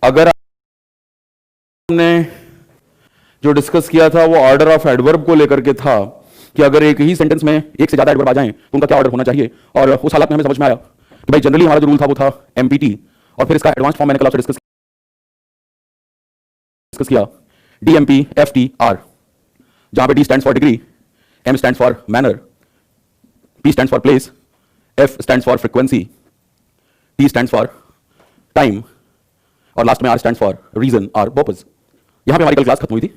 अगर हमने जो डिस्कस किया था वो ऑर्डर ऑफ एडवर्ब को लेकर के था कि अगर एक ही सेंटेंस में एक से ज्यादा एडवर्ब आ जाएं तो उनका क्या ऑर्डर होना चाहिए, और उस हालत में हमें समझ में आया कि भाई जनरली हमारा जो रूल था वो था एमपीटी, और फिर इसका एडवांस फॉर्म मैंने कल आपसे डिस्कस किया डीएमपी एफ टी आर, जहां पे D stands for degree, M stands for manner, P stands for place, F stands for frequency, T stands for time, और लास्ट में आर स्टैंड्स फॉर रीजन और purpose. यहां पे हमारी कल क्लास खत्म हुई थी।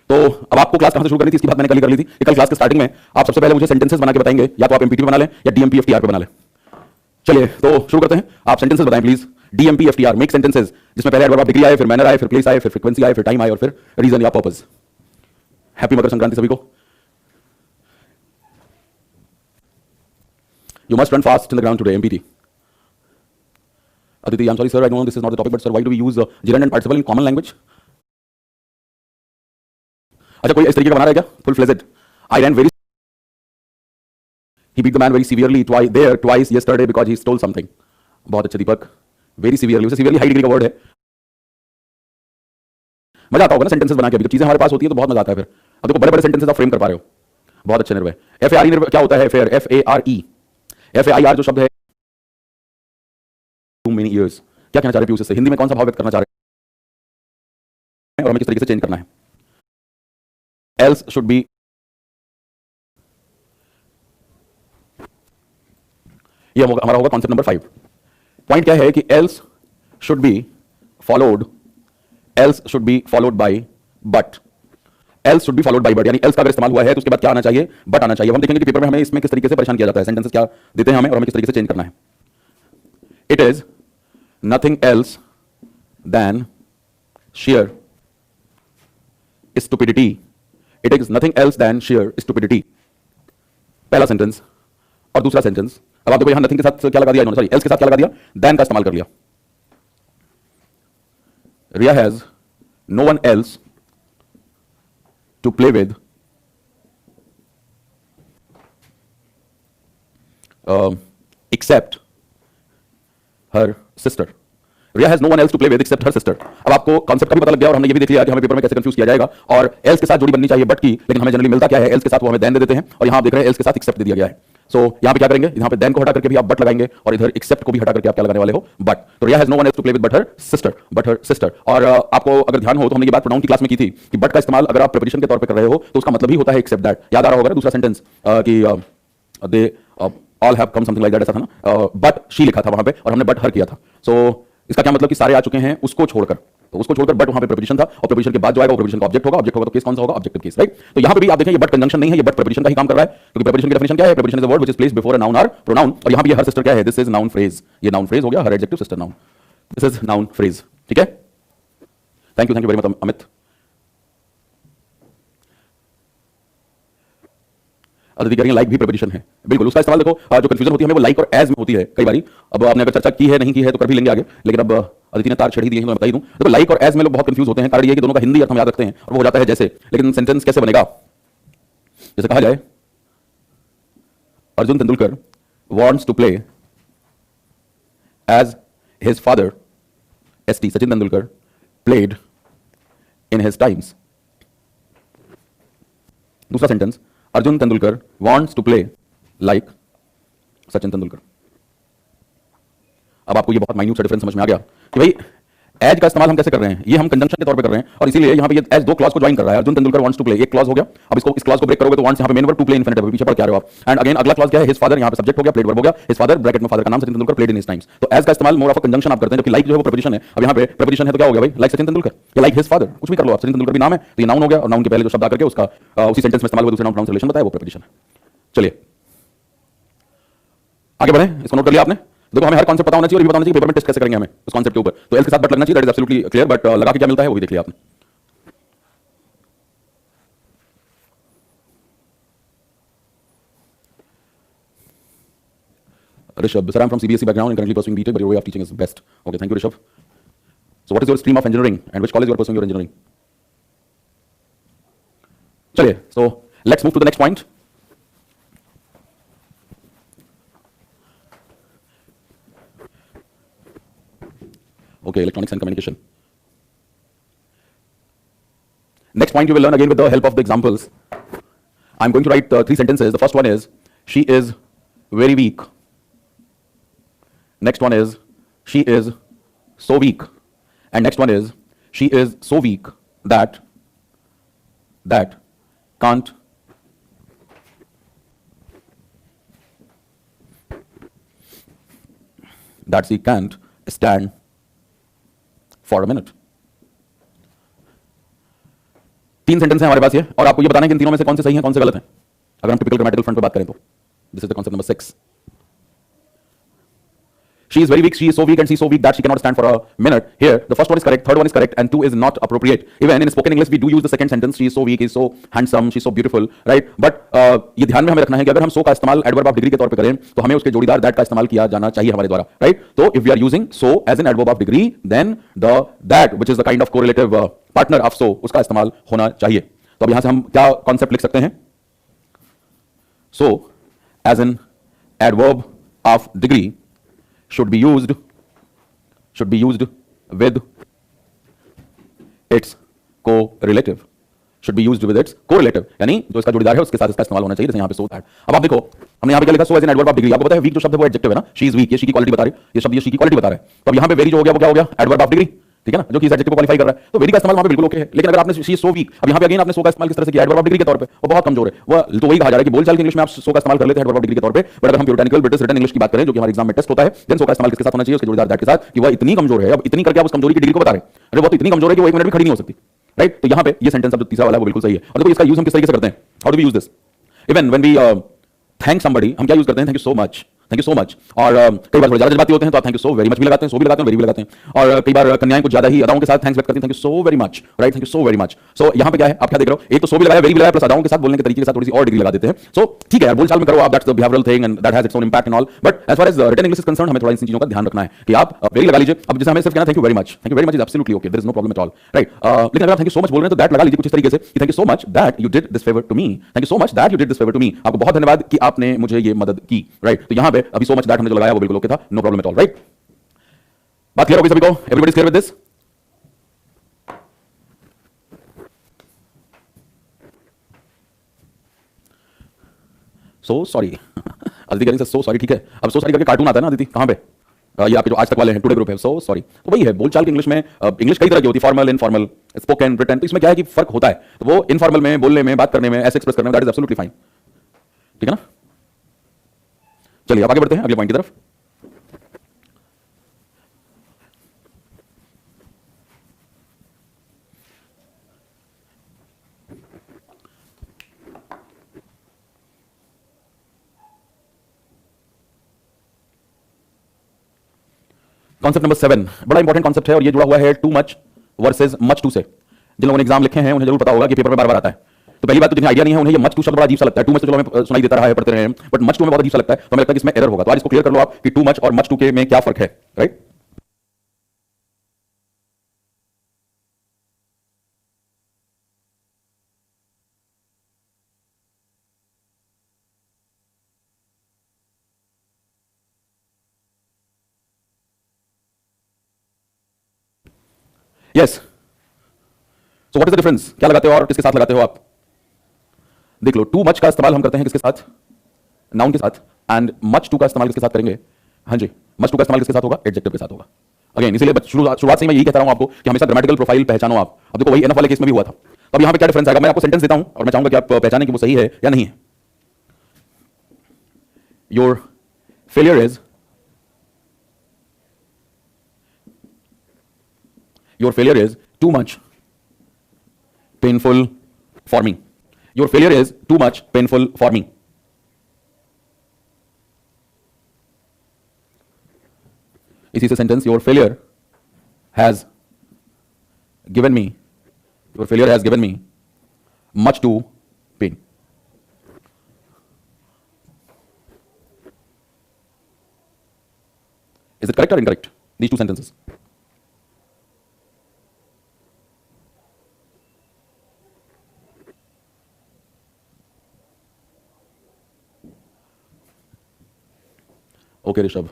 तो अब आपको क्लास कहां से शुरू करनी थी इसकी बात मैंने कल ही कर ली थी। कल क्लास के स्टार्टिंग में आप सबसे पहले मुझे सेंटेंसेस बना के बताएंगे, या तो आप एमपीटी बना लें या डीएमपी एफटीआर पे बना लें। चलिए तो शुरू करते हैं। आप सेंटेंसेस बताएं please. DMP FTR, make sentences जिसमें पहले एडवर्ब डिग्री आए, फिर मैनर आए, फिर प्लेस आए, फिर फ्रीक्वेंसी आए, फिर टाइम आए, और फिर रीजन या पर्पस। हैप्पी मकर संक्रांति सभी को। You must run fast in the ground today, MPT. Aditi, I'm sorry, sir. I know this is not the topic, but sir, why do we use gerund and participle in common language? अच्छा, कोई इस तरीके का बना रहा है क्या? Full fledged. I ran very. He beat the man very severely twice yesterday because he stole something. बहुत अच्छे दीपक। Very severely, उसे severely हाई डिग्री का वर्ड है। मजा आता होगा ना सेंटेंसेस बना के। अभी जब चीजें हमारे पास होती है तो बहुत मजा आता है। फिर अब देखो बड़े बड़े सेंटेंसेस आप फ्रेम कर पा रहे हो। बहुत अच्छे निर्भय। FARE निर्भय क्या होता है? फेयर, FARE, FAIR जो शब्द है too many years, क्या कहना चाह रहे हैं उससे? हिंदी में कौन सा भाव व्यक्त करना चाह रहे हैं और हमें किस तरीके से चेंज करना है? else should be, ये हमारा होगा कॉन्सेप्ट नंबर 5। पॉइंट क्या है कि else should be followed by but, else should be followed by but, यानी else का अगर इस्तेमाल हुआ है तो उसके बाद क्या आना चाहिए? but आना चाहिए। हम देखेंगे कि पेपर में हमें इसमें किस तरीके से परेशान किया जाता है, सेंटेंसेस क्या देते हैं हमें और हमें किस तरीके से चेंज करना है। It is nothing else than sheer stupidity. It is nothing else than sheer stupidity. पहला सेंटेंस और दूसरा सेंटेंस। अब आप देखो यहां नथिंग के साथ क्या लगा दिया इन्होंने, सॉरी एल्स के साथ क्या लगा दिया? देन का इस्तेमाल कर लिया। Ria has no one else to play with except her sister. Ria has no one else to play with except her sister. अब आपको कॉन्सेप्ट का भी पता लग गया और हमने ये भी देख लिया कि हमें पेपर में कैसे कंफ्यूज किया जाएगा। और else के साथ जोड़ी बननी चाहिए but की, लेकिन हमें जनरली मिलता क्या है? else के साथ वो हमें then दे देते हैं, और यहां आप देख रहे हैं else के साथ except दे दिया गया है। सो यहां पे क्या करेंगे? यहां पे then को हटा करके भी आप but लगाएंगे और इधर except को भी हटा करके आप क्या लगाने वाले हो? but। तो Ria has no one else to play with but her sister। और आपको अगर ध्यान हो तो हमने ये बात प्रोनाउन की क्लास में की थी कि but का इस्तेमाल अगर आप प्रीपोजिशन के तौर पे कर रहे हो तो उसका मतलब ही होता है except that। याद आ रहा होगा ना दूसरा सेंटेंस कि they all have come something like that, ऐसा था ना। but she लिखा था वहां पे और हमने but her किया था। सो इसका क्या मतलब कि सारे आ चुके हैं उसको छोड़कर, तो उसको छोड़कर बट वहां पे प्रीपोजिशन था, और प्रीपोजिशन के बाद जो आएगा वो प्रीपोजिशन का ऑब्जेक्ट होगा। ऑब्जेक्ट होगा तो केस कौन सा होगा? Objective case, right. तो यहां पे भी आप देखें ये बट कंजंक्शन नहीं है, ये बट प्रीपोजिशन का ही काम कर रहा है, क्योंकि प्रीपोजिशन की डेफिनेशन क्या है? Preposition is a word which is placed before a noun और प्रोनाउन। और यहां पे ये हर सिस्टर क्या है? This is noun phrase. ये नाउन फ्रेज हो गया, her adjective sister noun, this is noun phrase. ठीक है, thank you very much Amit. अधिकारी लाइक भी प्रीपोजिशन है, बिल्कुल। उसका इस्तेमाल देखो जो कंफ्यूजन होती है हमें वो लाइक और एज में होती है कई बारी। अब आपने अगर चर्चा की है नहीं की है तो कर भी लेंगे आगे, लेकिन अब अदिति ने तार छड़ी दी है तो मैं बता ही दूं। देखो लाइक और एज में लोग बहुत कंफ्यूज होते हैं, कारण ये कि दोनों का हिंदी अर्थ हम याद रखते हैं और वो हो जाता है जैसे। लेकिन सेंटेंस कैसे बनेगा? जैसे कहा जाए Arjun Tendulkar wants to play as his father ST Sachin Tendulkar played in his times. दूसरा sentence Arjun Tendulkar wants to play like Sachin Tendulkar. अब आपको ये बहुत माइन्यूट सा डिफरेंस समझ में आ गया कि भाई एज का इस्तेमाल हम कैसे कर रहे हैं। ये हम कंजंक्शन के तौर पे कर रहे हैं और इसीलिए यहां पे ये एज दो क्लॉज को ज्वाइन कर रहा है। Arjun Tendulkar wants to play एक क्लॉज हो गया। अब इसको इस क्लॉज को ब्रेक करोगे तो वांट्स यहां पे main verb, to play infinitive, पीछे पढ़ के आ रहे हो आप। एंड अगेन अगला क्लॉज क्या है? हिज फादर, यहां पे सब्जेक्ट हो गया, प्लेड वर्ब हो गया, हिज फादर ब्रैकेट में फादर का नाम Sachin Tendulkar played in his times. तो एज का इस्तेमाल मोर ऑफ अ कंजंक्शन आप करते हैं, जबकि लाइक जो है वो प्रीपोजिशन है। अब यहां पे प्रीपोजिशन है तो क्या हो गया भाई? लाइक सचिन तेंदुलकर या लाइक हिज फादर, कुछ भी कर लो आप। सचिन तेंदुलकर भी नाम है तो ये नाउन हो गया, और नाउन के पहले जो शब्द आकर के उसका उसी सेंटेंस में इस्तेमाल हुआ दूसरे नाउन प्रोनाउन से रिलेशन बताया वो प्रीपोजिशन है। चलिए आगे बढ़े, इसको नोट कर लिया आपने। देखो हमें हर कॉन्सेप्ट पता होना चाहिए और ये पता होना चाहिए पेपर में टेस्ट कैसे करेंगे हमें उस कॉन्सेप्ट के ऊपर। तो एल के साथ बट लगना चाहिए, that is absolutely clear, but लगा के क्या मिलता है वो भी देख लिया आपने। Rishabh, sir, I'm from CBSE background and currently pursuing BTech, but your way of teaching is best. Okay, thank you, Rishabh. So, what is your stream of engineering and which college you are pursuing your engineering? चलिए, so let's move to the next point. Okay, electronics and communication. point you will learn again with the help of the examples. I'm going to write three sentences. The first one is, she is very weak. Next one is, she is so weak. And next one is, she is so weak that can't that she can't stand for a minute. तीन sentence हैं हमारे पास ये, और आपको ये बताना है कि इन तीनों में से कौन से सही हैं कौन से गलत हैं अगर हम टिपिकल ग्रामेटिकल फ्रंट पे बात करें तो. This is the concept number 6. She is very weak, she is so weak, and she is so weak that she cannot stand for a minute. Here, the first one is correct, third one is correct, and 2 is not appropriate. Even in spoken English, we do use the second sentence. She is so weak, he is so handsome, she is so beautiful, right? But ये ध्यान में हमें रखना है कि अगर हम so का इस्तेमाल adverb of degree के तौर पे करें, तो हमें उसके जोड़ीदार that का इस्तेमाल किया जाना चाहिए हमारे द्वारा, right? तो if we are using so as an adverb of degree, then the that which is the kind of correlative partner of so, उसका इस्तेमाल होना चाहिए. तो अब यहाँ से हम क्या कॉन्सेप्ट लिख सकते हैं? So as an adverb of degree should be used with its correlative. Should be used with its correlative, यानी जो इसका जोड़ीदार है उसके साथ इसका इस्तेमाल होना चाहिए. जैसे यहाँ पे so that. अब आप देखो हमने यहाँ पे क्या लिखा, so as an adverb of degree. आपको पता है वीक जो शब्द है वो एडजेक्टिव है ना, she is weak, ये she की क्वालिटी बता रही है, ये शब्द ये she की क्वालिटी बता रहा है. तो अब यहाँ पे वेरी जो हो गया वो क्या हो गया, adverb of degree, ठीक है ना, जो कि इस एडजेक्टिव को क्वालिफाई कर रहा है. तो वेरी का इस्तेमाल वहाँ पे बिल्कुल ओके है. लेकिन अगर आपने she is so weak, अब यहाँ पे अगेन आपने so का इस्तेमाल किस तरह से किया, एडवर्ब ऑफ डिग्री के तौर पे, वो बहुत कमजोर है. वो तो वही कहा जा रहा है कि बोलचाल की इंग्लिश में आप so का इस्तेमाल कर लेते हैं एडवर्ब ऑफ डिग्री के तौर पे, बट अगर हम प्यूरिटैनिकल ब्रिटिश रिटन इंग्लिश की बात करें जो कि हमारे एग्जाम में टेस्ट होता है, देन so का इस्तेमाल किसके साथ होना चाहिए, उसके जोड़ीदार दैट के साथ, कि वह इतनी कमजोर है. अब इतनी करके आप उस कमजोरी की डिग्री को बता रहे हैं, अरे वो तो इतनी कमजोर है कि वो एक मिनट भी खड़ी नहीं हो सकती, राइट? तो यहाँ पे ये सेंटेंस अब जो तीसरा वाला है वो बिल्कुल सही है. और देखो इसका यूज हम किस तरीके से करते हैं, how do we use this? Even when we thank somebody, हम क्या यूज करते हैं, thank you so much, thank you so much. और कई बार थोड़े ज्यादा जज्बाती होते हैं तो आप thank you so very much भी लगाते हैं, सो भी लगाते हैं, वेरी भी लगाते हैं. और कई बार कन्याएं कुछ ज्यादा ही अदाओं के साथ थैंक्स व्यक्त करती हैं, thank you so very much, right, thank you so very much. So यहाँ पे क्या है, आप क्या देख रहे हो, एक तो सो भी लगाया, वेरी भी लगाया, प्लस अदाओं के साथ बोलने के तरीके के साथ थोड़ी सी और डिग्री लगा देते हैं. सो ठीक है यार, बोलचाल में करो आप, that's the behavioural thing and that has its own impact and all. But as far as written English is concerned, हमें थोड़ा इन चीजों का ध्यान रखना है कि आप वेरी लगा लीजिए. अब जैसे हमें सिर्फ कहना thank you very much is absolutely okay, there is no problem at all, right? लेकिन अगर आप थैंक यू सो मच बोल रहे हैं तो दैट लगा लीजिए कुछ इस तरीके से कि thank you so much that you did this favour to me, thank you so much that you did this favour to me. आपको बहुत धन्यवाद कि आपने मुझे ये मदद की, राइट? तो यहाँ पे अभी सो मच दैट हमने जो लगाया वो बिल्कुल ओके था, no problem at all, right? बात क्लियर होगी सभी को? Everybody is clear with this? So sorry. Aditi कह रही है सो सॉरी, ठीक है. अब सो सॉरी करके कार्टून आता है ना अदिति, कहां पे? ये आपके जो आज तक वाले हैं, टुडे ग्रुप है, सो सॉरी. तो वही है बोलचाल की इंग्लिश में. इंग्लिश कई तरह की होती है, फॉर्मल, इनफॉर्मल, स्पोकन, रिटन. तो इसमें क्या है कि फर्क होता है. तो वो इनफॉर्मल में बोलने में, बात करने में, ऐसे एक्सप्रेस करने में, दैट इज एब्सोल्युटली फाइन, ठीक है ना? चलिए अब आगे बढ़ते हैं अगले पॉइंट की तरफ. कॉन्सेप्ट नंबर 7 बड़ा इंपॉर्टेंट कॉन्सेप्ट है और ये जुड़ा हुआ है too much versus much too से. जिन लोगों ने एग्जाम लिखे हैं उन्हें जरूर पता होगा कि पेपर में बार बार आता है. तो पहली बात तो जिन्हें आइडिया नहीं है उन्हें ये मच टू शब्द बड़ा अजीब सा लगता है. टू मच तो चलो हमें सुनाई देता रहा है, पढ़ते रहे हैं, बट मच टू में बहुत अजीब सा लगता है. तो हमें लगता है कि इसमें एरर होगा. तो आज इसको क्लियर कर लो आप कि टू मच और मच टू के में क्या फर्क है, right? Yes. So what is the difference? क्या लगाते हो और किसके साथ लगाते हो आप? देख लो, टू मच का इस्तेमाल हम करते हैं किसके साथ? नाउन के साथ. एंड मच टू का इस्तेमाल किसके साथ करेंगे? हाँ जी, मच टू का इस्तेमाल किसके साथ होगा? एडजेक्टिव के साथ होगा. अगेन इसीलिए शुरुआत से मैं यही कहता हूं आपको कि हमेशा ग्रामेटिकल प्रोफाइल पहचानो आप. अब देखो वही एनएफ वाले केस में भी हुआ था. तो अब यहां पे क्या डिफरेंस आएगा? मैं आपको सेंटेंस देता हूं और मैं चाहूंगा कि आप पहचानें कि वो सही है या नहीं है. Your failure is Your failure is too much painful for me. Your failure is too much painful for me. इसी से sentence your failure has given me much to pain. Is it correct or incorrect? These two sentences. Okay Rishabh,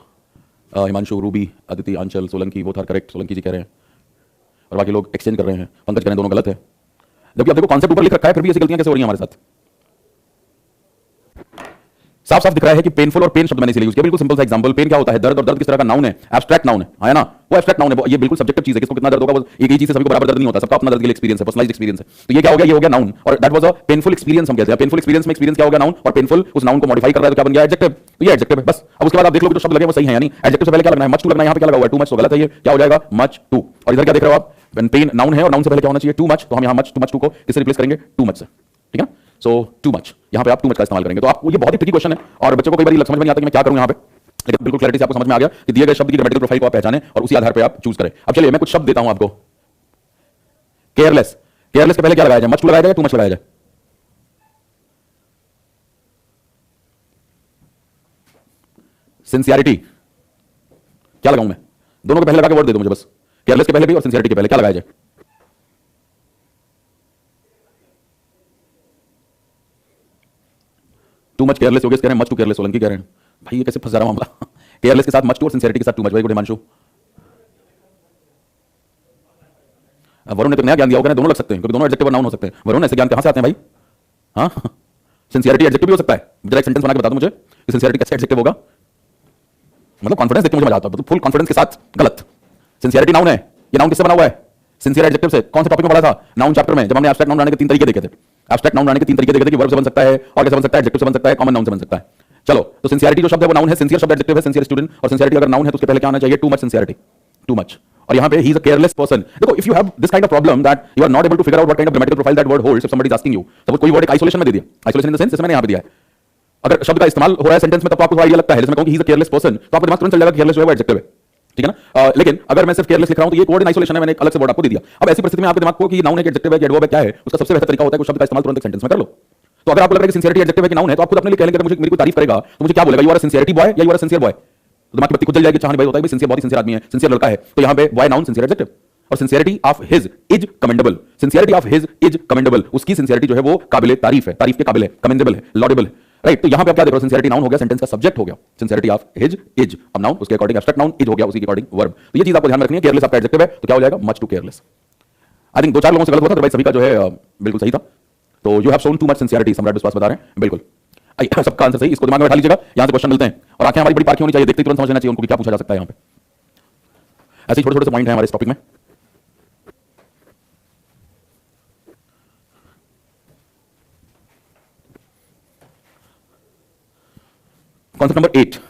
Himanshu, Ruby, Aditi, Anchal, Solanki, वो था correct. Solanki जी कह रहे हैं और बाकी लोग एक्सचेंज कर रहे हैं. पंकज कह रहे हैं दोनों गलत है. जबकि अब देखो कॉन्सेप्ट ऊपर लिख रखा है, फिर भी ऐसी गलतियां कैसे हो रही हैं हमारे साथ। साफ साफ दिख रहा है कि पेनफुल और पेन शब्द मैंने इसलिए यूज किया, बिल्कुल सिंपल सा एग्जांपल। पेन क्या होता है? दर्द, और दर्द किस तरह का नाउन है? एब्स्ट्रैक्ट नाउन है ना? वो एब्स्ट्रैक्ट नाउन है, ये बिल्कुल सब्जेक्टिव चीज है। किसको कितना दर्द होगा वो एक ही चीज से सभी को बराबर दर्द नहीं होता, सबका अपना दर्द के लिए एक्सपीरियंस है, पर्सनलाइज्ड एक्सपीरियंस है। तो ये क्या हो गया? ये हो गया नाउन, और that was a painful experience हम कहते हैं। पेनफुल एक्सपीरियंस में एक्सपीरियंस क्या हो गया? नाउन, और पेनफुल उस नाउन को मॉडिफाई कर रहा है तो क्या बन गया? एडजेक्टिव। तो ये एडजेक्टिव है बस। अब उसके बाद आप देख लो कि जो शब्द लगे वो सही है, यानी एडजेक्टिव से पहले क्या लगना है? मच टू लगना है। यहाँ पे क्या लगा हुआ है? टू मच, तो गलत है, ये क्या हो जाएगा? Much too. और इधर क्या देख रहे हो आप? पेन नाउन है और नाउन से पहले क्या होना चाहिए? टू मच, तो हम यहाँ मच टू को किससे रिप्लेस करेंगे? टू मच से, ठीक है। सो टू मच, यहाँ पे आप टू मच का इस्तेमाल करेंगे। तो आप ये बहुत ही ट्रिकी क्वेश्चन है और बच्चों को कई बार समझ में नहीं आता कि मैं क्या करूं यहाँ पे, लेकिन बिल्कुल क्लैरिटी से आपको समझ में आ गया कि दिए गए शब्द की ग्रामेटिकल प्रोफाइल को आप पहचानें और उसी आधार पे आप चूज करें। अब चलिए मैं कुछ शब्द देता हूं आपको। केयरलेस, केयरलेस के पहले क्या लगाया जाए? मच टू लगाया जाए, टू मच लगाया जाए? सिंसियरिटी, क्या लगाऊं मैं? दोनों के पहले लगा के वर्ड दे दो मुझे बस। केयरलेस के पहले भी और सिंसियरिटी के पहले क्या लगाया जाए? टू मच केयरलेस योगेश कह रहे हैं, मच टू केयरलेस सोलंकी कह रहे हैं। भाई ये कैसे फंस जा रहा मामला? केयरलेस के साथ मच टू और सिंसियरिटी के साथ too much. Very good Himanshu. Varun ने तो नया ज्ञान दिया होगा, दोनों लग सकते हैं क्योंकि दोनों एडजेक्टिव और नाउन हो सकते हैं। वरुण ऐसे ज्ञान कहां से आते हैं भाई? हाँ, सिंसियरिटी एडजेक्टिव भी हो सकता है। जरा एक सेंटेंस बना के बता दो मुझे कि सिंसियरिटी कैसे एडजेक्टिव होगा। मतलब कॉन्फिडेंस देख के मुझे मजा आता है, फुल कॉन्फिडेंस के साथ। गलत। सिंसियरिटी नाउन है, ये नाउन किससे बना हुआ है? सिंसियर एडजेक्टिव से। कौन से टॉपिक में पढ़ा था? नाउन चैप्टर में, जब हमने एब्स्ट्रैक्ट नाउन बनाने के तीन तरीके देखे थे। एब्स्ट्रैक्ट नाउन बनाने के तीन तरीके देखे थे कि वर्ब से बन सकता है, और कैसे बन सकता है? एडजेक्टिव से बन सकता है, कॉमन नाउन से बन सकता है। चलो, तो सिंसियरिटी जो शब्द है वो नाउन है, सिंसियर शब्द एडजेक्टिव है, सिंसियर स्टूडेंट। और सिंसियरिटी अगर नाउन है तो उसके पहले क्या आना चाहिए? Too much sincerity, too much. और यहाँ पे he is a careless person. देखो, if you have this kind of problem that you are not able to figure out what kind of grammatical profile that word holds, if somebody is asking you, suppose कोई word एक isolation में दे दिया, isolation in the sense जैसे मैंने यहाँ पे दिया है, अगर शब्द का इस्तेमाल हो रहा है सेंटेंस में, तब आपको आइडिया लगता है, जैसे मैं कहूं कि ही इज अ केयरलेस पर्सन, तो आपको दिमाग तुरंत चल जाएगा कि केयरलेस जो है वो एडजेक्टिव है, ठीक है ना। लेकिन अगर मैं सिर्फ केयरलेस लिख रहा हूं तो ये वर्ड इन आइसोलेशन है, मैंने एक अलग से वर्ड आपको दे दिया। अब ऐसी परिस्थिति में आपके दिमाग को कि नाउन है कि एडजेक्टिव है कि एडवर्ब है क्या है, उसका सबसे बेहतर तरीका होता है कि शब्द का इस्तेमाल तुरंत एक सेंटेंस में कर लो। तो अगर आपको लग रहा है कि सिंसियरिटी एडजेक्टिव है कि नाउन है, तो आप खुद अपने लिए कह लेंगे, मुझे मेरी कोई तारीफ करेगा तो मुझे क्या बोलेगा? You are a sincerity boy या you are a sincere boy? तो दिमाग की बत्ती खुद जल जाएगी। चाहने भाई होता है, सिंसियर बहुत ही सिंसियर आदमी है, सिंसियर लड़का है, तो यहाँ पे बॉय नाउन, सिंसियर एडजेक्टिव। और sincerity of his is commendable, sincerity of his is commendable, उसकी सिंसियरिटी जो है वो काबिले तारीफ है, तारीफ के काबिल है, कमेंडेबल है, लॉडेबल है, राइट। तो यहां पे आप क्या देख रहे हो? सिंसियरिटी नाउन हो गया, सेंटेंस का सब्जेक्ट हो गया, सिंसियरिटी ऑफ हिज इज। अब नाउन उसके अकॉर्डिंग एब्स्ट्रैक्ट नाउन, इज हो गया उसी के अकॉर्डिंग वर्ब। तो ये चीज आपको ध्यान में रखनी है। केयरलेस आपका एडजेक्टिव है तो क्या हो जाएगा? Much too careless. I think दो चार लोगों से गलत होता, अदरवाइज सभी का जो है बिल्कुल सही था। तो you have shown to much sincerity, सम्राट विश्वास बता रहे हैं, बिल्कुल सबका आंसर सही। इसको दिमाग में बैठा लीजिएगा, यहां से क्वेश्चन मिलते हैं और आंखें हमारी बड़ी पारखी होनी चाहिए, देखते तुरंत समझना चाहिए उनको कि क्या पूछा जा सकता है। यहां पे ऐसे छोटे छोटे से पॉइंट है हमारे इस टॉपिक में। कॉन्सेप्ट नंबर 8,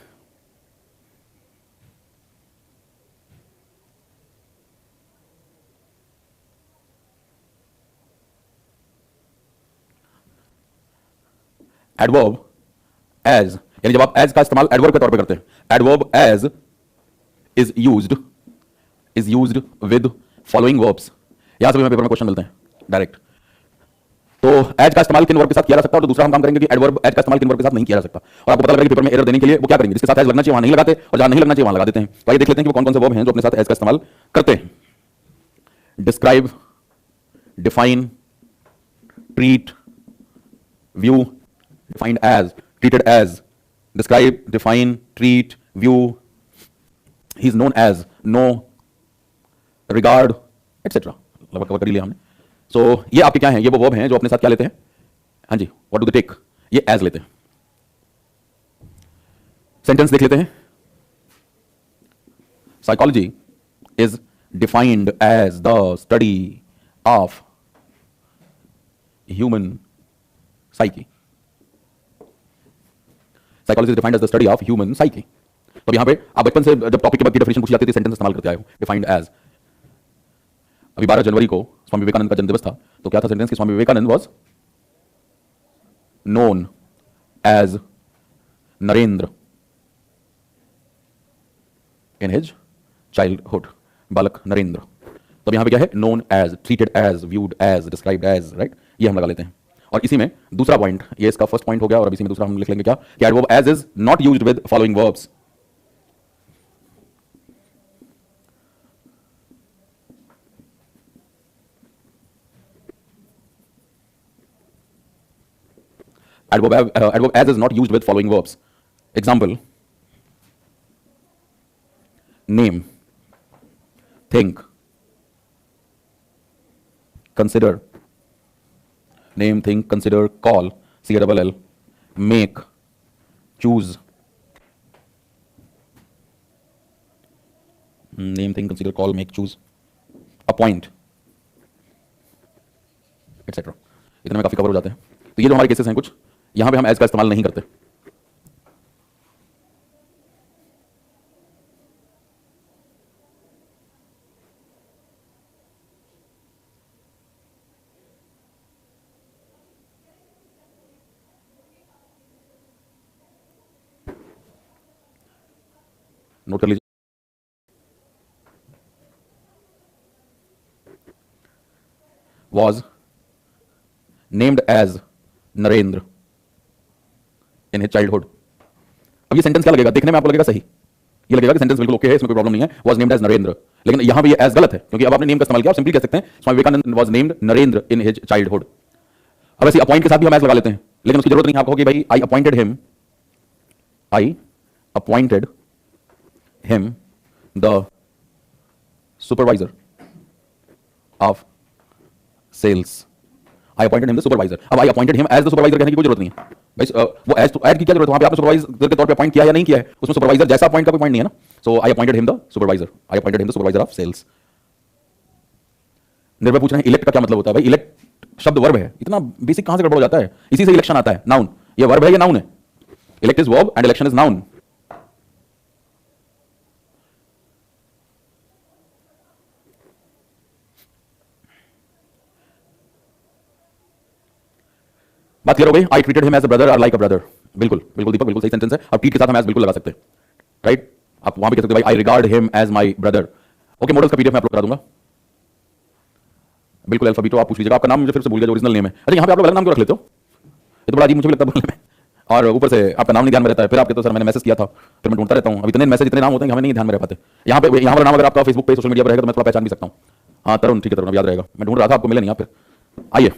एडवर्ब एज, यानी जब आप एज का इस्तेमाल एडवर्ब के तौर पे करते हैं, adverb as is used with following verbs. यहां से भी हमें पेपर में क्वेश्चन मिलते हैं डायरेक्ट। तो एज का इस्तेमाल किन वर्ब के साथ किया जा सकता है, और तो दूसरा हम काम करेंगे कि एडवर्ब एज का इस्तेमाल किन वर्ब के साथ नहीं किया जा सकता। और आपको पता लग रहा है कि पेपर में एरर देने के लिए वो क्या करेंगे? जिसके साथ एज लगना चाहिए वहां नहीं लगाते, और जहां नहीं लगना चाहिए वहां लगा देते हैं। तो आइए देख लेते हैं कि वो कौन कौन से वर्ब हैं जो अपने साथ एज का इस्तेमाल करते हैं। Describe, define, treat, view, defined as, treated as, describe, define, treat, view, he is known as, know, regard, etc. लगभग कवर कर लिया हमने। सो ये आपके क्या हैं? ये वो वर्ब हैं जो अपने साथ क्या लेते हैं? हाँ जी, व्हाट डू दे टेक? ये एज लेते हैं। सेंटेंस देख लेते हैं। Psychology is defined as the study of human psyche. Psychology is defined as the study of human psyche. तो अब यहां पे आप बचपन से जब टॉपिक के बाद की डेफिनेशन पूछी जाती थी, सेंटेंस इस्तेमाल करते आए हो, डिफाइंड एज। अभी 12 जनवरी को स्वामी विवेकानंद का जन्मदिवस था, तो क्या था सेंटेंस कि Swami Vivekananda was known as Narendra in his childhood, बालक नरेंद्र। तो यहां पे क्या है? Known as, treated as, viewed as, described as, right. ये हम लगा लेते हैं। और इसी में दूसरा पॉइंट, ये इसका फर्स्ट पॉइंट हो गया, और अब इसी में दूसरा हम लिख लेंगे क्या? कि adverb as is not used with following verbs. Adverb as is not used with following verbs. Example: name, think, consider, name, think, consider, call, CALL, make, choose, name, think, consider, call, make, choose, appoint, etcetera. इतने में काफी cover हो जाते हैं। तो ये जो हमारे केसेस हैं कुछ, यहां पे हम एज का इस्तेमाल नहीं करते। नोट कर लीजिए। Was named as Narendra in his childhood। अब ये सेंटेंस क्या लगेगा? देखने में आपको लगेगा सही, ये लगेगा कि सेंटेंस बिल्कुल ओके है, इसमें कोई प्रॉब्लम नहीं है। Was named as नरेंद्र, लेकिन यहां पे ये एज गलत है क्योंकि अब आपने नेम का इस्तेमाल किया। आप सिंपली कह सकते हैं Swami Vivekananda was named Narendra in his childhood। अब ऐसे अपॉइंट के साथ भी हम एज लगा लेते हैं, लेकिन उसकी जरूरत नहीं। आप कहोगे भाई I appointed him the supervisor of sales। I appointed him the supervisor। अब I appointed him as the supervisor कहने की कोई जरूरत नहीं है भाई। वो एज तो ऐड की क्या जरूरत है? वहां पे आपने सुपरवाइजर के तौर पे अपॉइंट किया या नहीं किया है, उसमें सुपरवाइजर जैसा अपॉइंट का कोई पॉइंट नहीं है ना। सो I appointed him the supervisor। I appointed him the supervisor of sales। निर्भय पूछ रहे हैं इलेक्ट का क्या मतलब होता है? भाई इलेक्ट शब्द वर्ब है, इतना बेसिक कहां से गड़बड़ हो जाता है? इसी से इलेक्शन आता है, नाउन। ये वर्ब है, ये नाउन है। Elect is verb and election is noun. बात क्लियर हो गई? I treated him as a brother और लाइक अ ब्रदर। बिल्कुल बिल्कुल दीपक, बिल्कुल सही सेंटेंस है। अब ट्रीट के साथ हम एज बिल्कुल लगा सकते हैं, राइट? आप वहां भी कह सकते हैं भाई I regard him as my brother. Okay, models का पीडीएफ मैं अपलोड करा दूंगा। बिल्कुल अल्फाबेटो आप पूछ लीजिएगा। आपका नाम मुझे फिर से भूल गया, ओरिजिनल नेम है। अच्छा, यहाँ पे आप लोग अलग नाम क्यों रख लेते हो? ये तो बड़ा अजीब मुझे भी लगता है बोलने में। और ऊपर से आपका नाम नहीं ध्यान में रहता है। फिर आप कहते हो सर मैंने मैसेज किया था, फिर मैं ढूंढता रहता हूँ। अब इतने मैसेज, इतने नाम होते हैं कि हमें नहीं ध्यान में रह पाते। यहाँ पे यहाँ पर नाम अगर आपका फेसबुक पे, सोशल मीडिया पर रहेगा तो मैं थोड़ा पहचान भी सकता हूँ। हाँ तरुण, ठीक है तरुण, अब याद रहेगा। मैं ढूंढ रहा था, आपको मिले नहीं आप। फिर आइए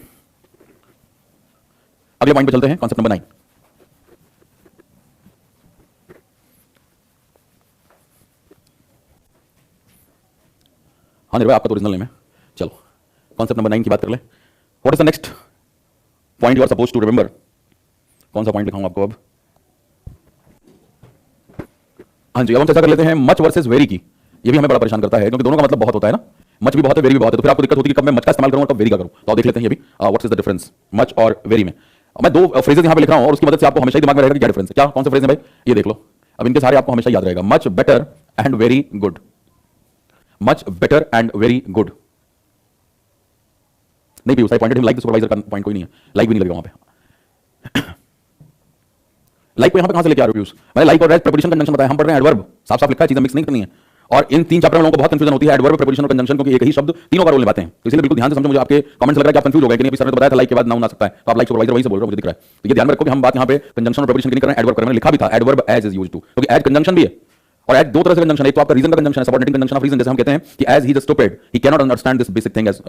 अगले पॉइंट पे चलते हैं, कॉन्सेप्ट नंबर 9। हाँ निर्भय, आपका तो ओरिजिनल नेम है। चलो कॉन्सेप्ट नंबर 9 की बात कर ले। What is the next point you are suppose to remember? कौन सा पॉइंट लिखाऊं आपको अब? हाँ जी, अब हम चर्चा कर लेते हैं मच वर्सेस वेरी की। ये भी हमें बड़ा परेशान करता है क्योंकि दोनों का मतलब बहुत होता है ना। मच भी बहुत है, वेरी भी बहुत है, तो फिर आपको दिक्कत होती है कि कब मैं मच का इस्तेमाल करूं और कब वेरी का करूं। तो आप देख लेते हैं ये भी, what's is the difference much और वेरी में। मैं दो फ्रेजेस यहां पे लिख रहा हूं और उसकी मदद से आपको हमेशा ही दिमाग में रहेगा कि क्या डिफरेंस है। क्या, कौन से फ्रेज है भाई? ये देख लो। अब इनके सारे आपको हमेशा याद रहेगा, much better and very good. Much better and very good. नहीं Piyush, I pointed him like the supervisor का पॉइंट कोई नहीं है, लाइक भी नहीं लगेगा वहां पे। लाइक को यहां पे कहां से लेके आ रहे हो पीयूष? मैंने लाइक और एज प्रीपोजिशन कंजंक्शन बताया, हम पढ़ रहे हैं एडवर्ब। साफ साफ लिखा है, चीजें मिक्स नहीं करनी है। और इन तीन चैप्टर में लोगों को बहुत कंफ्यूजन होती है एडवर्ब, प्रीपोजिशन और कंजंक्शन, क्योंकि एक ही शब्द तीनों का रोल निभाते हैं। तो इसलिए बिल्कुल ध्यान से समझो। मुझे आपके कमेंट्स लग रहा है कि आप कंफ्यूज हो गए कि नहीं, अभी सर ने तो बताया था लाइक के बाद नाउन आ सकता है, तो आप लाइक सुपरवाइजर वही से बोल रहे हो, मुझे दिख रहा है। तो ये ध्यान में रखो कि हम बात यहां पे कंजंक्शन और प्रीपोजिशन की नहीं कर रहे हैं, एडवर्ब कर रहे हैं। लिखा भी था adverb as is used to, क्योंकि एज कंजंक्शन भी है। और एज दो तरह से कंजंक्शन है, एक तो आपका रीजन का कंजंक्शन है, सबऑर्डिनेटिंग कंजंक्शन ऑफ रीजन, जैसे हम कहते हैं कि as he is stupid he can not understand this basic thing as.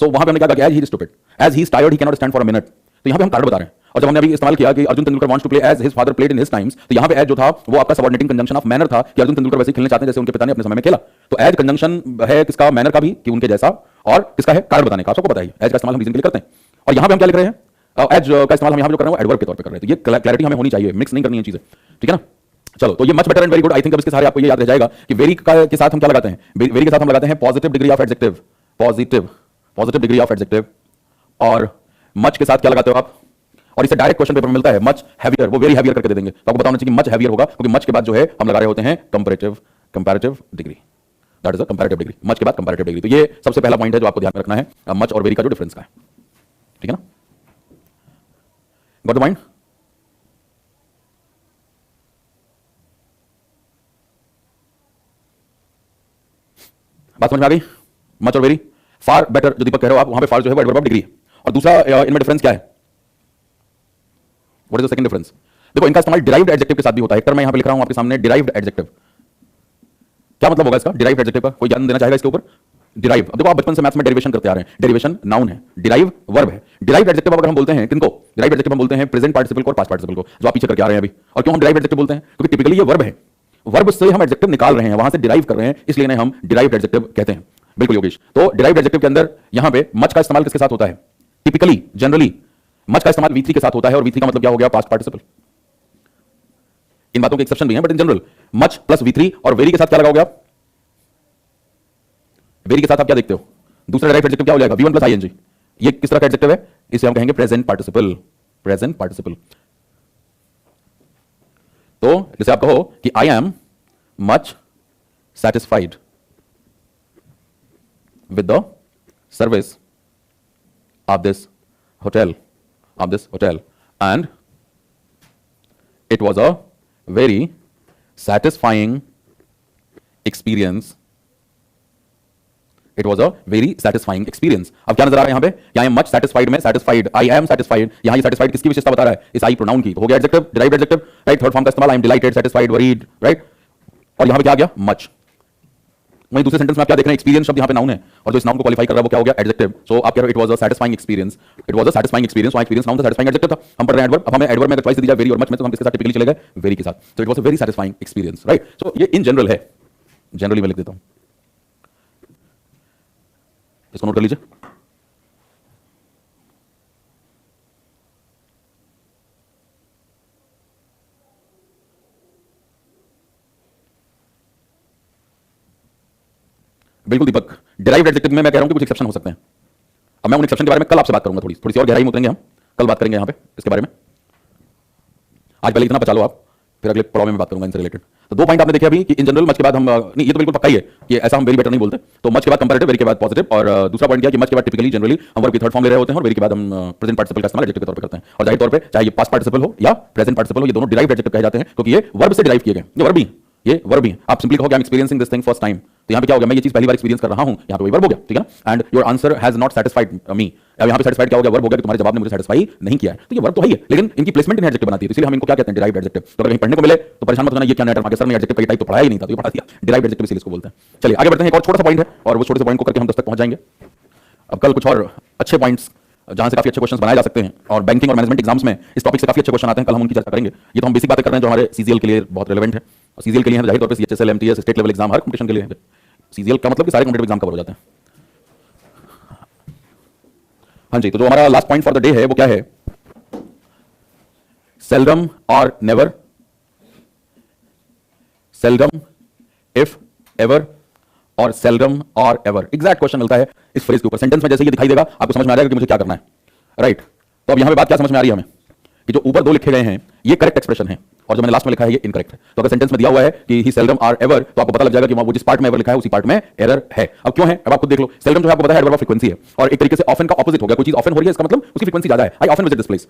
So वहां पे हमने क्या कहा कि as he is stupid, as he is tired he can not stand for a minute. तो यहां पे हम कार्ड बता रहे हैं। और जब हमने अभी इस्तेमाल किया कि Arjun Tendulkar wants to play as his father played in his times, तो यहां पे एज जो था वो आपका सबऑर्डिनेटिंग कंजंक्शन ऑफ मैनर था कि अर्जुन तेंदुलकर वैसे खेलने चाहते हैं जैसे उनके पिता ने अपने समय में खेला। तो एज कंजंक्शन है किसका? मैनर का भी, कि उनके जैसा, और किसका है? कार्ड बताने का। सबको पता है एज का इस्तेमाल हम रीजन के लिए करते हैं। और यहां पे हम क्या लिख रहे हैं? एज का इस्तेमाल हम यहां पे जो कर रहे हैं एडवर्ब के तौर पे कर रहे हैं। तो ये क्लैरिटी हमें होनी चाहिए, मिक्स नहीं करनी है चीजें, ठीक है ना? चलो, तो ये much better and very good, I think अब इसके सारे आपको ये याद रह जाएगा कि वेरी के साथ हम क्या लगाते हैं? वेरी के साथ हम लगाते हैं positive degree of adjective, positive degree of adjective. और मच के साथ क्या लगाते हो आप? और इसे डायरेक्ट क्वेश्चन पेपर में मिलता है, मच हैवियर, वो वेरी हैवियर करके दे देंगे। तो आपको बताना चाहिए कि मच हैवियर होगा, क्योंकि मच के बाद जो है हम लगा रहे होते हैं comparative degree. That is a comparative degree, much के बाद कंपैरेटिव डिग्री। तो ये सबसे पहला पॉइंट है जो आपको ध्यान में रखना है, मच और वेरी का जो डिफरेंस का है, ठीक है ना? Got the point? बात समझ में आ गई? मच और वेरी, फार बेटर जो दीपक कह रहे हो आप, वहां पे फार जो है वो एडवर्ब ऑफ डिग्री है। और दूसरा इनमें डिफरेंस क्या है? What is the second difference? देखो, इनका इस्तेमाल डिराइव्ड एडजेक्टिव के साथ भी होता है। एक टर्म मैं यहां पे लिख रहा हूं आपके सामने, डिराइव्ड एडजेक्टिव। क्या मतलब होगा इसका डिराइव्ड एडजेक्टिव का? कोई ज्ञान देना चाहेगा इसके ऊपर? डिराइव, अब देखो आप बचपन से मैथ्स में डेरिवेशन करते आ रहे हैं। डेरिवेशन नाउन है, डिराइव वर्ब है। डिराइव्ड एडजेक्टिव अगर हम बोलते हैं किनको? डिराइव्ड एडजेक्टिव हम बोलते हैं प्रेजेंट पार्टिसिपल को और पास्ट पार्टिसिपल को, जो आप पीछे करके आ रहे हैं अभी। और क्यों हम डिराइव्ड एडजेक्टिव बोलते हैं? क्योंकि टिपिकली ये वर्ब है, वर्ब से हम एडजेक्टिव निकाल रहे हैं, वहां से डिराइव कर रहे हैं, इसलिए इन्हें हम डिराइव्ड एडजेक्टिव कहते हैं। बिल्कुल योगेश। तो डिराइव्ड एडजेक्टिव के अंदर यहां पे मच का इस्तेमाल किसके साथ होता है? टिपिकली, जनरली मच का इस्तेमाल V3 के साथ होता है और V3 का मतलब क्या हो गया? Past participle. इन बातों के एक्सेप्शन भी हैं, but in general much plus V3 और वेरी के साथ क्या लगाओगे आप? वेरी के साथ आप क्या देखते हो? दूसरा डायरेक्ट एडजेक्टिव क्या हो जाएगा? V1 plus ING। ये किस तरह का एडजेक्टिव है? इसे हम कहेंगे प्रेजेंट पार्टिसिपल। Present participle. तो जैसे आप कहो कि I am much satisfied with the service of this hotel, and it was a very satisfying experience. It was a very satisfying experience. अब क्या नजर आ रहा है यहां पे? I am much satisfied में satisfied, I am satisfied, यहां ये satisfied किसकी विशेषता बता रहा है? इस I प्रोनाउन की। तो हो गया adjective, derived adjective, right? Third form का इस्तेमाल, I am delighted, satisfied, worried, right? और यहां पे क्या आ गया? much। वहीं दूसरे सेंटेंस में आप क्या देख रहे हैं? एक्सपीरियंस शब्द यहां पे नाउन है और जो इस नाउन को क्वालिफाई कर रहा है वो क्या हो गया? एडजेक्टिव। सो आप कह रहे हो it was a satisfying experience. It was a satisfying experience. वहां एक्सपीरियंस नाउन था, सैटिस्फाइंग एडजेक्टिव था। हम पढ़ रहे हैं एडवर्ब। अब हमें एडवर्ब में अगर चॉइस दी जाए वेरी और मच में, तो हम किसके साथ टिपिकली चले गए? वेरी के साथ। So it was a very satisfying experience, right? So ये इन जनरल है, जनरली मैं लिख देता हूं, इसको नोट कर लीजिए। बिल्कुल दीपक, डिराइव्ड एडजेक्टिव में मैं कह रहा हूं कि कुछ एक्सेप्शन हो सकते हैं। अब मैं उन एक्सेप्शन के बारे में कल आपसे बात करूंगा, थोड़ी सी और गहराई में उतरेंगे हम, कल बात करेंगे यहां पे इसके बारे में। आज पहले इतना बचा लो आप, फिर अगले पड़ाव में बात करूंगा इनसे रिलेटेड। तो दो पॉइंट आपने देखे अभी कि इन जनरल मच के बाद हम नहीं, ये तो बिल्कुल पक्का ही है कि ऐसा हम वेरी बेटर नहीं बोलते। तो मच के बाद कंपैरेटिव, वेरी के बाद पॉजिटिव। और दूसरा पॉइंट क्या कि मच के बाद टिपिकली जनरली हम वर्ब की थर्ड फॉर्म ले रहे होते हैं और वेरी के बाद हम प्रेजेंट पार्टिसिपल का इस्तेमाल एडजेक्टिव के तौर पे करते हैं। और जाहिर तौर पे चाहे ये पास्ट पार्टिसिपल हो या प्रेजेंट पार्टिसिपल हो, ये दोनों डिराइव्ड एडजेक्टिव कहे जाते हैं क्योंकि ये वर्ब से डिराइव किए गए। ये वर्ब ही आप सिंपली कहोगे I am experiencing this thing first time, तो यहां पे क्या हो गया? मैं ये चीज पहली बार एक्सपीरियंस कर रहा हूं, यहां पे वही वर्ब हो गया, ठीक है ना? And your answer has not satisfied me. अब यहां पे सैटिस्फाइड क्या हो गया? वर्ब हो गया कि तुम्हारे जवाब ने मुझे सैटिस्फाई नहीं किया है। तो ये वर्ब तो है ही है, लेकिन इनकी प्लेसमेंट इन एडजेक्टिव बनाती है, तो इसलिए हम इनको क्या कहते हैं? Derived adjective. तो अगर कहीं पढ़ने को मिले तो परेशान मत होना, ये क्या नेटर मार्केट सर ने एडजेक्टिव का टाइप तो पढ़ाया ही नहीं था, तो ये पढ़ा दिया। डिराइव्ड एडजेक्टिव इसलिए इसको बोलते हैं। चलिए आगे बढ़ते हैं। एक और छोटा सा पॉइंट है और वो छोटे से पॉइंट को करके हम 10 तक पहुंच जाएंगे। अब कल कुछ और अच्छे पॉइंट्स जहां से काफी अच्छे क्वेश्चंस बनाए जा सकते हैं और बैंकिंग और मैनेजमेंट एग्जाम्स में इस टॉपिक से काफी अच्छे क्वेश्चन आते हैं, कल हम उनकी चर्चा करेंगे। ये तो हम बेसिक बातें कर रहे हैं जो हमारे सीजीएल के लिए बहुत रिलेवेंट है। और सीजीएल के लिए जाहिर तौर पे CHSL, MTS, state level exam हर कंपटीशन के लिए है। सीजीएल का मतलब कि सारे कॉम्पिटिटिव एग्जाम कवर हो जाते हैं। हाँ जी, तो जो हमारा last point for the day है वो क्या है? सेल्डम और नेवर, सेल्डम, इफ, एवर और सेल्डम और एवर। एग्जैक्ट क्वेश्चन मिलता है इस फ्रेज के ऊपर। सेंटेंस में जैसे ये दिखाई देगा आपको समझ में आ जाएगा कि मुझे क्या करना है, राइट? तो अब यहां पे बात क्या समझ में आ रही है हमें कि जो ऊपर दो लिखे गए हैं ये करेक्ट एक्सप्रेशन है और जो मैंने लास्ट में लिखा है ये इनकरेक्ट है। तो अगर सेंटेंस में दिया हुआ है कि ही सेल्डम आर एवर, तो आपको पता लग जाएगा कि वो जिस पार्ट में एवर लिखा है उसी पार्ट में एरर है। अब क्यों है? अब आप खुद देख लो। सेल्डम जो है आपको पता है एडवर्ब ऑफ फ्रीक्वेंसी है और एक तरीके से ऑफन का ऑपोजिट हो गया। कोई चीज ऑफन हो रही है इसका मतलब उसकी फ्रीक्वेंसी ज्यादा है। I often visit this place.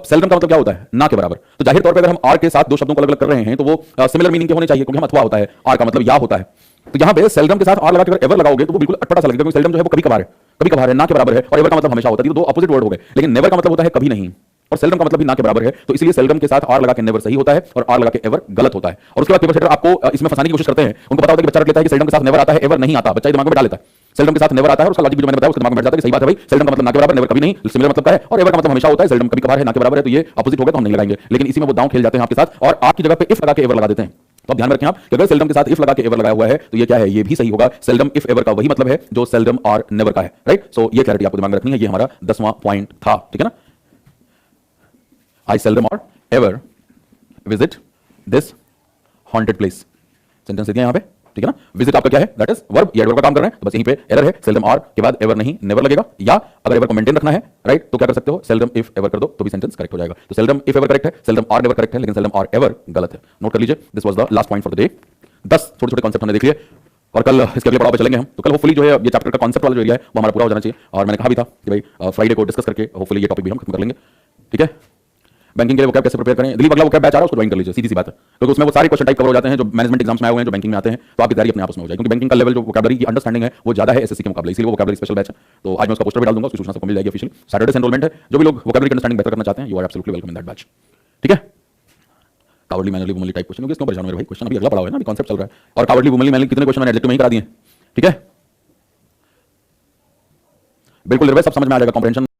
Seldom का मतलब क्या होता है? ना के बराबर। तो जाहिर तौर पर अगर हम आर के साथ दो शब्दों को अलग अलग कर रहे हैं तो वो सिमिलर मीनिंग के होने चाहिए, क्योंकि हम अथवा होता है, आर का मतलब या होता है। तो यहां पे सेल्डम के साथ आर लगा के अगर एवर लगाओगे तो वो बिल्कुल अटपटा सा लगेगा, क्योंकि सेल्डम जो है वो कभी कभार है, कभी कभार है, ना के बराबर है, और एवर का मतलब हमेशा होता है। तो दो अपोजिट वर्ड हो गए। लेकिन नेवर का मतलब होता है कभी नहीं, और सेल्डम का मतलब भी ना के बराबर है। तो इसलिए सेल्डम के साथ आर लगा के नेवर सही होता है और आर लगा के एवर गलत होता है। और उसके बाद पेपर सेटर आपको इसमें फंसाने की कोशिश करते हैं। उनको पता होता है कि बच्चा रट लेता है कि सेल्डम के साथ नेवर आता है, एवर नहीं आता, बच्चा दिमाग में डाल लेता है सेल्डम के साथ नेवर आता है और उसका लॉजिक जो मैंने बताया उसके दिमाग में बैठ जाता है कि सही बात है भाई, सेल्डम का मतलब ना के बराबर, नेवर कभी नहीं, सिमिलर मतलब का है, और एवर का मतलब हमेशा होता है, सेल्डम कभी कभार है, ना के बराबर है, तो ये अपोजिट हो गया तो हम नहीं लगाएंगे। लेकिन इसी में वो दांव खेल जाते हैं आपके साथ और आपकी जगह पे इफ लगा के एवर लगा देते हैं। तो ध्यान रखें आप कि अगर सेल्डम के साथ इफ लगा के एवर लगाया हुआ है तो ये क्या है? ये भी सही होगा। सेल्डम इफ एवर का वही मतलब है जो सेल्डम और नेवर का है, राइट? सो ये क्लैरिटी आपको दिमाग में रखनी है। ये हमारा 10वां पॉइंट था, ठीक है ना? आई सेल्डम और ever visit this haunted place. Sentence दिया यहां पे, ठीक है ना? विजिट आपका क्या है? दैट इज वर्ब, ये एडवर्ब का काम कर रहे हैं, तो बस यहीं पे एरर है। सेल्डम आर के बाद एवर नहीं, नेवर लगेगा। या अगर एवर को मेंटेन रखना है, राइट, तो क्या कर सकते हो? सेल्डम इफ एवर कर दो तो भी सेंटेंस करेक्ट हो जाएगा। तो सेल्डम इफ एवर करेक्ट है, सेल्डम आर नेवर करेक्ट है, लेकिन सेल्डम आर एवर गलत है। नोट कर लीजिए, this was the last point for the day. 10 छोटे छोटे कॉन्सेप्ट हमने देख लिए और कल इसके अगले पड़ाव पे चलेंगे हम। तो कल होपफुली जो है ये चैप्टर का कॉन्सेप्ट वाला जो एरिया है वो हमारा पूरा हो जाना चाहिए। और मैंने कहा भी था कि भाई फ्राइडे को डिस्कस करके होपफुली ये टॉपिक भी हम खत्म कर लेंगे, ठीक है? बैंकिंग के लिए वोकैब कैसे प्रिपेयर करें? दिलीप अगला वोकैब बैच आ रहा है, उसको ज्वाइन कर लीजिए, सीधी सी बात है, क्योंकि उसमें वो सारे क्वेश्चन टाइप कवर हो जाते हैं जो मैनेजमेंट एग्जाम्स में आए हुए हैं, जो बैंकिंग में आते हैं, तो आपकी तैयारी अपने आप में हो जाएगी, क्योंकि बैंकिंग का लेवल जो वोकैबुलरी की अंडरस्टैंडिंग है वो ज्यादा है एसएससी के मुकाबले, इसलिए वो वोकैबुलरी स्पेशल बैच है। तो आज मैं उसका पोस्टर भी डाल दूंगा, उसकी सूचना सबको मिल जाएगी ऑफिशियल। सैटरडे से एनरोलमेंट है, जो भी लोग वोकैबुलरी की अंडरस्टैंडिंग बेहतर करना चाहते हैं, you are absolutely welcome in that batch, ठीक है? Cowardly manly womanly type question, इसमें परेशान हो रहे भाई, क्वेश्चन अभी अगला पड़ा हुआ है ना, अभी कॉन्सेप्ट चल रहा है। और कावर्डली वुमनली मैनली कितने क्वेश्चन मैंने एडजेक्टिव में ही करा दिए, ठीक है? बिल्कुल निर्भय, सब समझ में आ जाएगा, कॉम्प्रिहेंशन